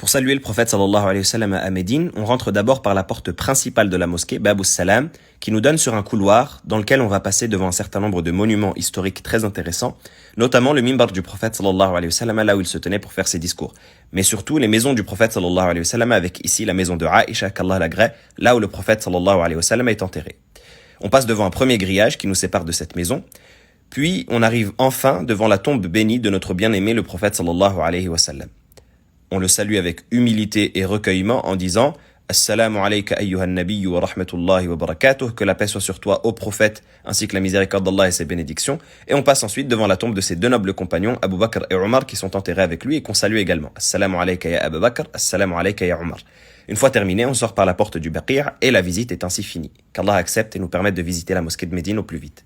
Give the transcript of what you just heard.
Pour saluer le prophète sallallahu alayhi wa sallam à Médine, on rentre d'abord par la porte principale de la mosquée, Bab Salam, qui nous donne sur un couloir dans lequel on va passer devant un certain nombre de monuments historiques très intéressants, notamment le mimbar du prophète sallallahu alayhi wa sallam, là où il se tenait pour faire ses discours. Mais surtout les maisons du prophète sallallahu alayhi wa sallam, avec ici la maison de Aïcha, qu'Allah l'agrée, là où le prophète sallallahu alayhi wa sallam est enterré. On passe devant un premier grillage qui nous sépare de cette maison, puis on arrive enfin devant la tombe bénie de notre bien-aimé le prophète sallallahu alayhi wa sallam. On le salue avec humilité et recueillement en disant « Assalamu alayka ayyuhan nabiyyu wa rahmatullahi wa barakatuh » que la paix soit sur toi, ô prophète, ainsi que la miséricorde d'Allah et ses bénédictions. Et on passe ensuite devant la tombe de ses deux nobles compagnons, Abu Bakr et Omar, qui sont enterrés avec lui et qu'on salue également. « Assalamu alayka ya Abu Bakr, assalamu alayka ya Omar » Une fois terminé, on sort par la porte du Baqi' et la visite est ainsi finie. Qu'Allah accepte et nous permette de visiter la mosquée de Médine au plus vite.